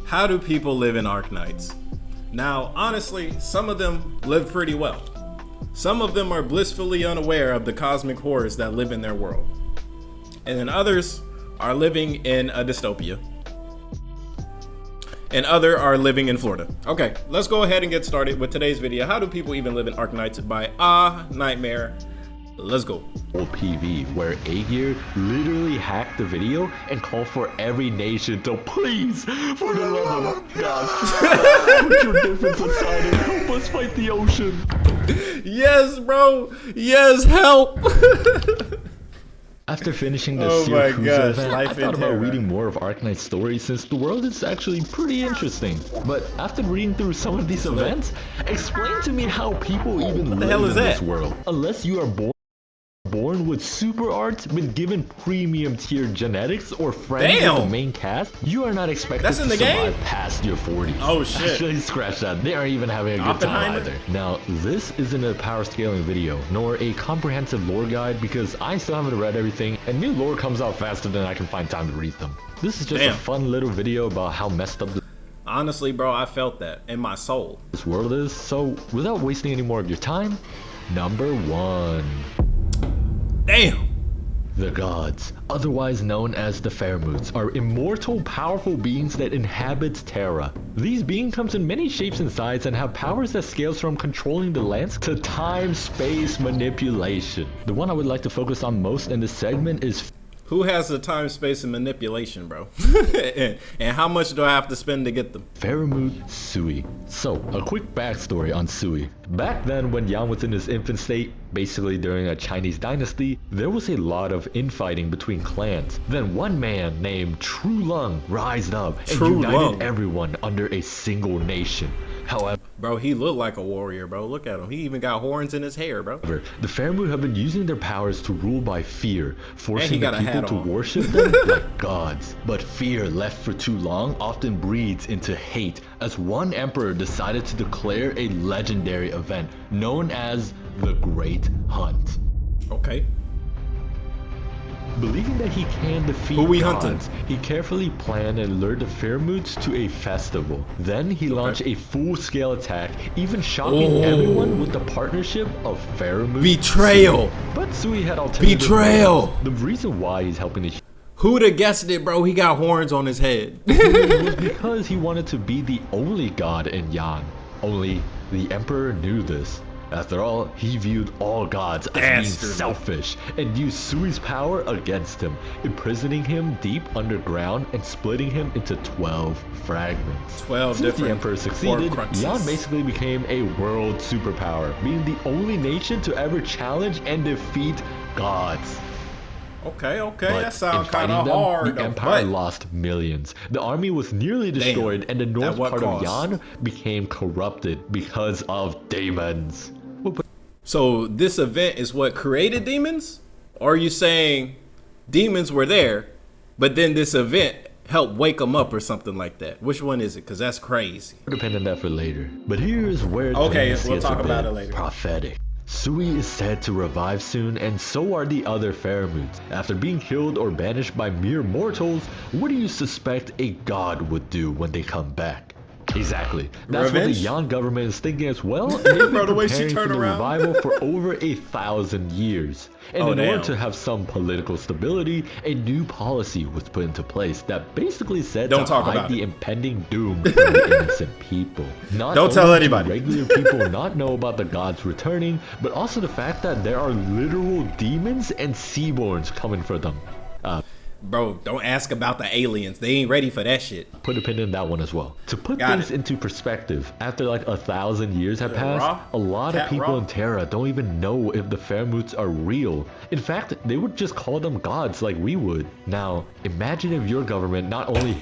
How do people live in Arknights? Now, honestly, some of them live pretty well. Some of them are blissfully unaware of the cosmic horrors that live in their world. And then others are living in a dystopia. And other are living in Florida. Okay, let's go ahead and get started with today's video. How do people even live in Arknights by Nightmare? Let's go. PV, where Aegir literally hacked the video and called for every nation to please, for the love of God, put your difference aside and help us fight the ocean. Yes, bro. Yes, help. After finishing the Oh my gosh, event, life I in thought about Terra. reading more of Arknight's story since the world is actually pretty interesting. But after reading through some of these events, explain to me how people even the hell live is in that? this world. Unless you are born with super arts, been given premium tier genetics, or friends with the main cast, you are not expected That's to in the survive game? past your 40s. Oh, shit. Actually, scratch that. They aren't even having a good time Oppenheimer? either. Now, this isn't a power scaling video, nor a comprehensive lore guide, because I still haven't read everything, and new lore comes out faster than I can find time to read them. This is just a fun little video about how messed up Honestly, bro, I felt that in my soul. this world is, so without wasting any more of your time, number 1. Damn. The gods, otherwise known as the Fairmoods, are immortal, powerful beings that inhabit Terra. These beings come in many shapes and sizes and have powers that scales from controlling the landscape to time-space manipulation. The one I would like to focus on most in this segment is Who has the time, space, and manipulation, bro? and how much do I have to spend to get them? Fairmood Sui. So, a quick backstory on Sui. Back then, when Yan was in his infant state, basically during a Chinese dynasty, there was a lot of infighting between clans. Then one man named True Lung rised up and united everyone under a single nation. However, bro, he looked like a warrior, bro. Look at him. He even got horns in his hair, bro. the Fairmood have been using their powers to rule by fear, forcing the people to worship them like gods. But fear left for too long often breeds into hate, as one emperor decided to declare a legendary event known as the Great Hunt. Okay. Believing that he can defeat gods, he carefully planned and lured the Fairmoods to a festival. Then he launched a full-scale attack, even shocking everyone with the partnership of Fairmood. Betrayal! But Sui had alternative Betrayal! The reason why he's helping the Who'd have guessed it, bro? He got horns on his head. was because he wanted to be the only god in Yan. Only the Emperor knew this. After all, he viewed all gods as being selfish and used Sui's power against him, imprisoning him deep underground and splitting him into 12 fragments. 12 Since different the Emperor succeeded, Horcruxes. Yan basically became a world superpower, being the only nation to ever challenge and defeat gods. Okay, But that sounds in kind fighting of them, hard. the Empire lost millions. The army was nearly destroyed, and the north part of Yan became corrupted because of demons. So this event is what created demons? Or are you saying demons were there, but then this event helped wake them up or something like that? Which one is it? Because that's crazy. Depend on that for later. But here's where we'll talk about it later. Prophetic. Sui is said to revive soon, and so are the other Fairmoods. After being killed or banished by mere mortals, what do you suspect a god would do when they come back? Exactly. That's what the Yan government is thinking as well, and they've been preparing for the revival for over 1,000 years. And in order to have some political stability, a new policy was put into place that basically said to hide the impending doom for the innocent people. Don't tell anybody. Regular people not know about the gods returning, but also the fact that there are literal demons and seaborns coming for them. Bro, don't ask about the aliens. They ain't ready for that shit. Put a pin in that one as well. To put things into perspective, after like 1,000 years have passed, a lot of people in Terra don't even know if the Fairmoods are real. In fact, they would just call them gods like we would. Now, imagine if your government not only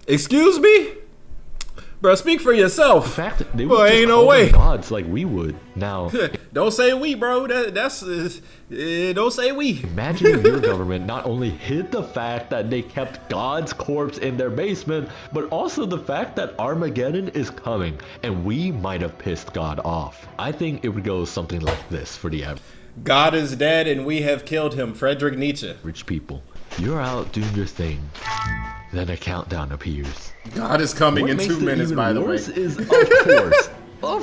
Excuse me? Bro, speak for yourself. In fact, they would just call them gods like we would. Now, don't say we, bro. That's don't say we. Imagine if your government not only hid the fact that they kept God's corpse in their basement, but also the fact that Armageddon is coming, and we might have pissed God off. I think it would go something like this for the average. God is dead and we have killed him. Friedrich Nietzsche. Rich people, you're out doing your thing. Then a countdown appears. God is coming What in makes 2 it minutes, even by the way. worse is, of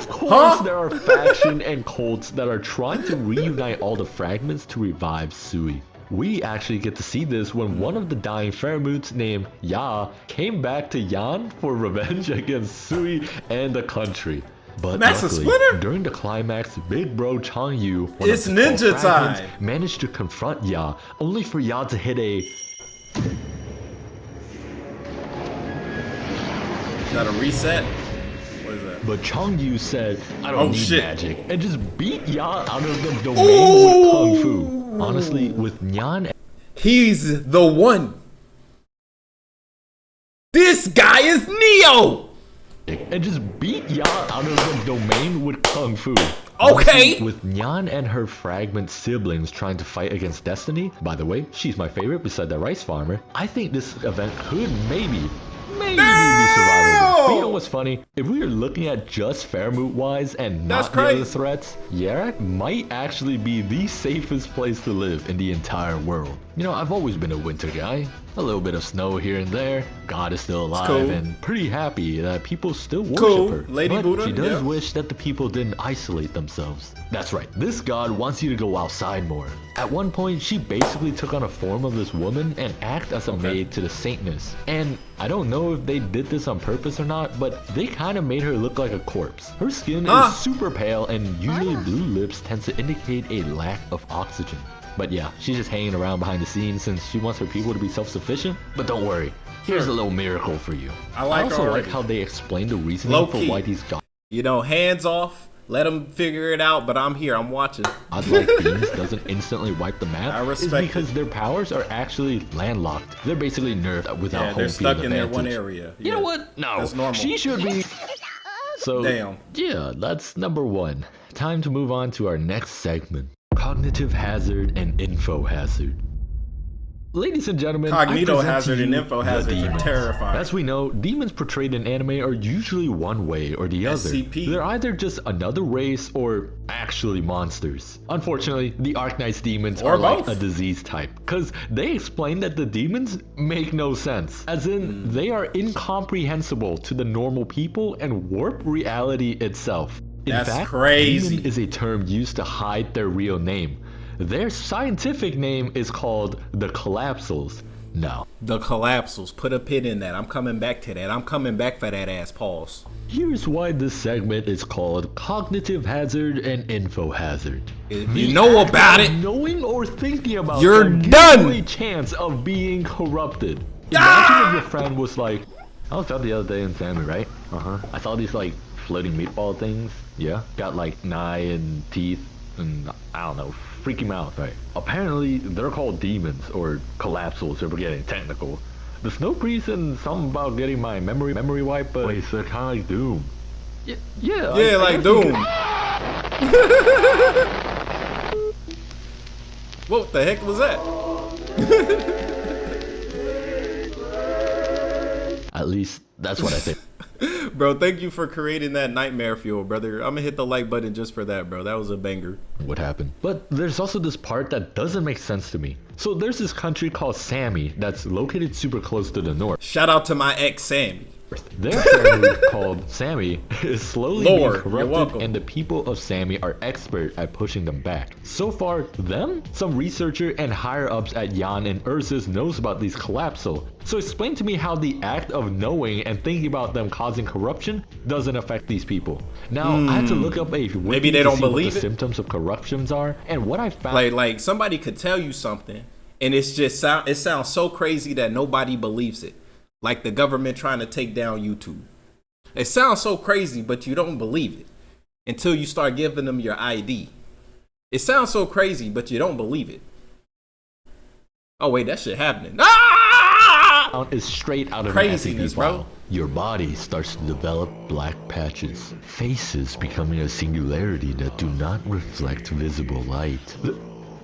course, there are factions and cults that are trying to reunite all the fragments to revive Sui. We actually get to see this when one of the dying Fairmoots named Ya came back to Yan for revenge against Sui and the country. But Master luckily, Splinter? during the climax, Big Bro Changyu, one It's of the 12 ninja fragments, time. managed to confront Ya, only for Ya to hit a... Is that a reset? What is that? But Changyu said, I don't need shit. magic, and just beat Ya out of the domain with Kung Fu. Honestly, with Nyan, He's the one. This guy is Neo. and just beat Ya out of the domain with Kung Fu. Okay. Honestly, with Nyan and her fragment siblings trying to fight against Destiny, by the way, she's my favorite beside the rice farmer, I think this event could maybe be survivable. But you know what's funny? If we are looking at just Fairmoot wise and not the other threats, Yarak might actually be the safest place to live in the entire world. You know, I've always been a winter guy. A little bit of snow here and there. God is still alive cool. and pretty happy that people still worship Cool. her. Lady but Buddha, she does yeah. wish that the people didn't isolate themselves. That's right, this god wants you to go outside more. At one point, she basically took on a form of this woman and act as a maid to the Saintness. And I don't know if they did this on purpose or not, but they kind of made her look like a corpse. Her skin is super pale and usually blue lips tends to indicate a lack of oxygen. But yeah, she's just hanging around behind the scenes since she wants her people to be self-sufficient. But don't worry, here's a little miracle for you. I like also her like already. how they explain the reasoning for Low-key. why these gods You know, hands off. Let them figure it out, but I'm here. I'm watching. like beams doesn't instantly wipe the map. I is respect because their powers are actually landlocked. They're basically nerfed without Yeah, home they're stuck field in their advantage. one area. You know what? No, That's normal. she should be. So, Damn. yeah, that's number one. Time to move on to our next segment. Cognitive hazard and info hazard. Ladies and gentlemen, Cognito I present hazard to and you info the hazards are demons. terrifying. As we know, demons portrayed in anime are usually one way or the other. SCP. They're either just another race or actually monsters. Unfortunately, the Arknights demons Or are like both. a disease type, because they explain that the demons make no sense. As in, they are incomprehensible to the normal people and warp reality itself. In That's fact, crazy. demon is a term used to hide their real name. Their scientific name is called the Collapsals. No. The collapsals. Put a pin in that. I'm coming back to that. I'm coming back for that ass. Pause. Here's why this segment is called Cognitive Hazard and Info Hazard. If you know about it, Knowing or thinking about You're them gives done. you a chance of being corrupted. Imagine if your friend was like, I was out the other day in Sammy, right? I saw these like floating meatball things. Yeah. Got like an eye and teeth and I don't know. Freak him out, right? Apparently, they're called demons or collapsals if we're getting technical. The Snow Priest and something about getting my memory wipe, but wait, so kind of like Doom. Yeah, yeah, like Doom. What the heck was that? At least that's what I think. Bro, thank you for creating that nightmare fuel, brother. I'm gonna hit the like button just for that, bro. That was a banger. What happened? But there's also this part that doesn't make sense to me. So there's this country called Sammy that's located super close to the north. Shout out to my ex, Sammy. Their family called Sammy is slowly Lord, being you're corrupted, welcome. and the people of Sammy are expert at pushing them back. So far, some researcher and higher ups at Yan and Ursus knows about these collapsal. So explain to me how the act of knowing and thinking about them causing corruption doesn't affect these people. Now, I had to look up a wiki Maybe they to don't see what believe the it? symptoms of corruptions are, and what I found. Like somebody could tell you something, and it sounds so crazy that nobody believes it. Like the government trying to take down YouTube. It sounds so crazy, but you don't believe it until you start giving them your ID. It sounds so crazy, but you don't believe it. Oh wait, that shit happening. Ah! Is straight out of Craziness, an SCP file. bro. Your body starts to develop black patches, faces becoming a singularity that do not reflect visible light.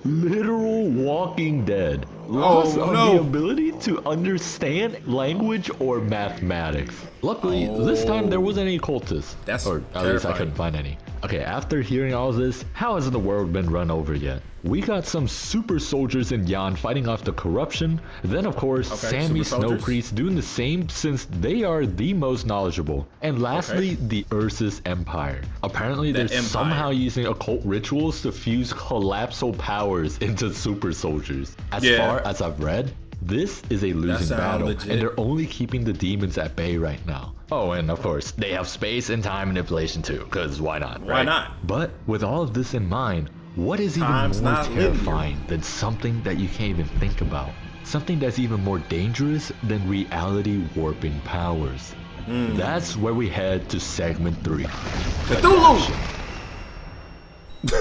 Literal Walking Dead. Loss of the ability to understand language or mathematics. Luckily, this time there wasn't any cultists. That's or at least I terrifying. couldn't find any. Okay, after hearing all this, how hasn't the world been run over yet? We got some super soldiers in Yan fighting off the corruption. Then of course, Sammy Snowpriest doing the same since they are the most knowledgeable. And lastly, the Ursus Empire. Apparently they're somehow using occult rituals to fuse collapsal powers into super soldiers. As far as I've read, this is a losing battle, and they're only keeping the demons at bay right now. Oh, and of course, they have space and time manipulation too, because why not, right? Why not? But with all of this in mind, what is even more terrifying than something that you can't even think about? Something that's even more dangerous than reality warping powers. That's where we head to segment 3. Cthulhu!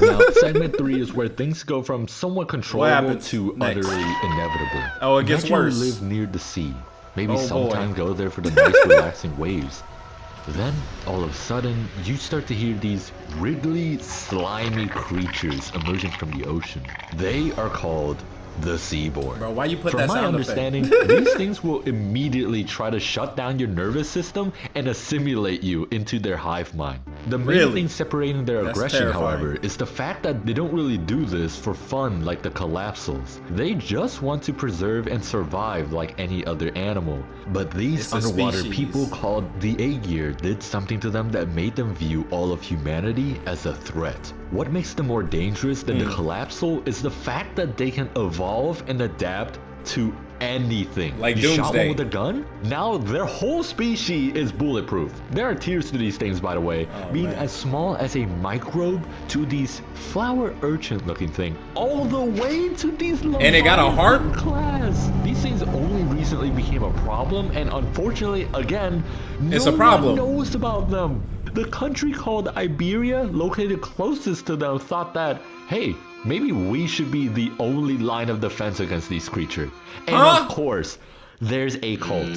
Now, segment 3 is where things go from somewhat controllable to utterly inevitable. Oh, it gets worse. You live near the sea. Maybe sometime go there for the nice relaxing waves. Then, all of a sudden, you start to hear these wriggly, slimy creatures emerging from the ocean. They are called the Seaborn. Bro, why you put From that my sound understanding, these things will immediately try to shut down your nervous system and assimilate you into their hive mind. The main thing separating their aggression, however, is the fact that they don't really do this for fun like the Collapsals. They just want to preserve and survive like any other animal. But these underwater people called the Aegir did something to them that made them view all of humanity as a threat. What makes them more dangerous than the Collapsal is the fact that they can evolve and adapt to anything. Like you shot one with a gun, now their whole species is bulletproof. There are tiers to these things, by the way, being as small as a microbe to these flower urchin looking thing, all the way to these and it got a heart class. These things only recently became a problem, and unfortunately, again, no one knows about them. The country called Iberia, located closest to them, thought that, hey, maybe we should be the only line of defense against these creatures. And of course, there's a cult.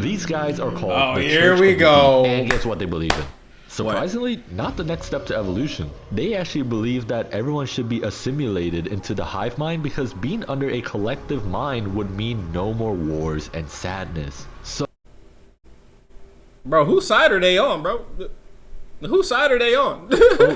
These guys are called the Church of the Deep. And guess what they believe in? Surprisingly, not the next step to evolution. They actually believe that everyone should be assimilated into the hive mind because being under a collective mind would mean no more wars and sadness. So, bro, whose side are they on, bro? Whose side are they on?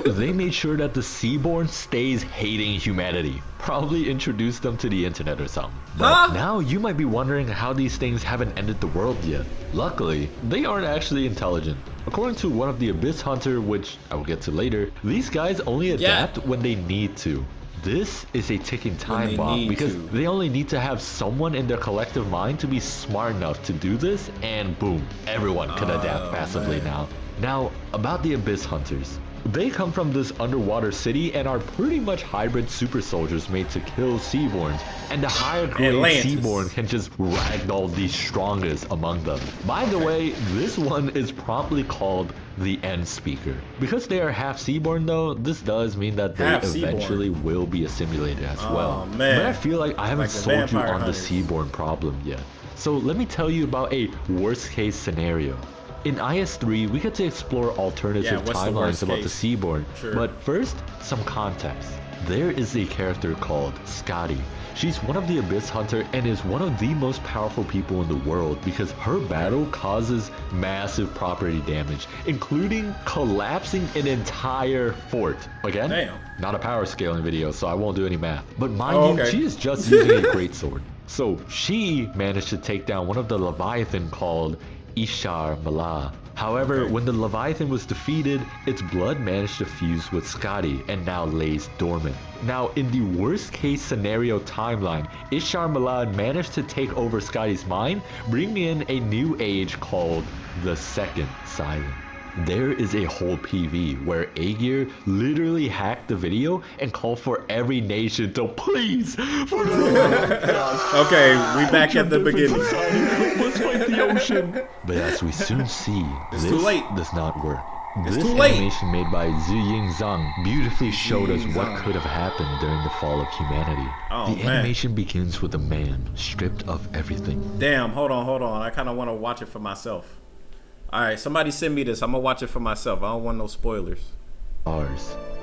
They made sure that the Seaborn stays hating humanity. Probably introduced them to the internet or something. But now you might be wondering how these things haven't ended the world yet. Luckily, they aren't actually intelligent. According to one of the Abyss Hunter, which I will get to later, these guys only adapt when they need to. This is a ticking time bomb because they only need to have someone in their collective mind to be smart enough to do this, and boom, everyone can adapt passively now. Now, about the Abyss Hunters. They come from this underwater city and are pretty much hybrid super soldiers made to kill Seaborns, and the higher grade Seaborn can just ragdoll the strongest among them. By the way, this one is promptly called the End Speaker. Because they are half Seaborn though, this does mean that they eventually will be assimilated as well. But I feel like I haven't sold you on the Seaborn problem yet. So let me tell you about a worst case scenario. In IS-3, we get to explore alternative timelines about the Seaborn, but first, some context. There is a character called Scotty. She's one of the Abyss Hunter and is one of the most powerful people in the world because her battle causes massive property damage, including collapsing an entire fort. Again, not a power scaling video, so I won't do any math. But mind you, she is just using a greatsword. So she managed to take down one of the Leviathan called Ishar Malah. However, when the Leviathan was defeated, its blood managed to fuse with Scotty and now lays dormant. Now, in the worst case scenario timeline, Ishar Malah managed to take over Scotty's mind, bringing in a new age called the Second Silent. There is a whole PV where Aegir literally hacked the video and called for every nation to please, for the love of God. Okay, we back at the beginning. Let's fight the ocean. But as we soon see, this does not work. This animation made by Ziying Zhang beautifully showed us what could have happened during the fall of humanity. The animation begins with a man stripped of everything. Damn, hold on. I kind of want to watch it for myself. Alright, somebody send me this. I'm gonna watch it for myself. I don't want no spoilers.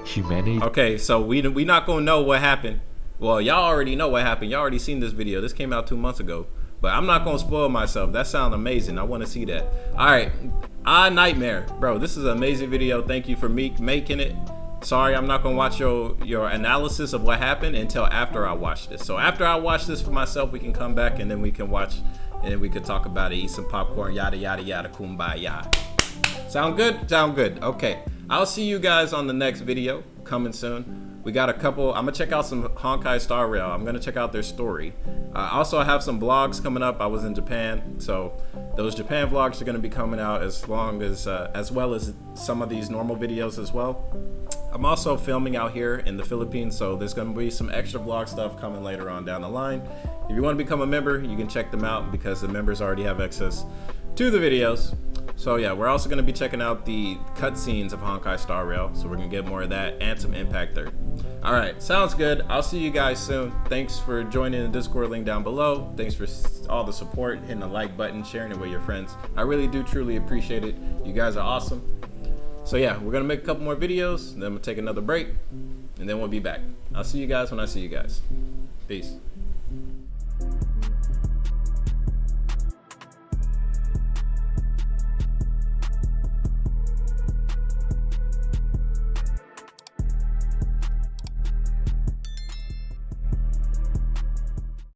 Humanity. Okay, so we not gonna know what happened. Well, y'all already know what happened. Y'all already seen this video. This came out 2 months ago. But I'm not gonna spoil myself. That sounds amazing. I want to see that. Alright, Nightmare. Bro, this is an amazing video. Thank you for making it. Sorry, I'm not gonna watch your analysis of what happened until after I watch this. So after I watch this for myself, we can come back and then we can watch, and then we could talk about it, eat some popcorn, yada yada yada, kumbaya. Sound good? Sound good. Okay. I'll see you guys on the next video coming soon. We got a couple. I'm gonna check out some Honkai Star Rail. I'm gonna check out their story. Also, I have some vlogs coming up. I was in Japan, so those Japan vlogs are gonna be coming out as well as some of these normal videos as well. I'm also filming out here in the Philippines, so there's gonna be some extra vlog stuff coming later on down the line. If you want to become a member, you can check them out because the members already have access to the videos. So yeah, we're also gonna be checking out the cutscenes of Honkai Star Rail, so we're gonna get more of that and some Impact 3. All right, sounds good. I'll see you guys soon. Thanks for joining the Discord link down below. Thanks for all the support, hitting the like button, sharing it with your friends. I really do truly appreciate it. You guys are awesome. So yeah, we're gonna make a couple more videos, then we'll take another break, and then we'll be back. I'll see you guys when I see you guys. Peace.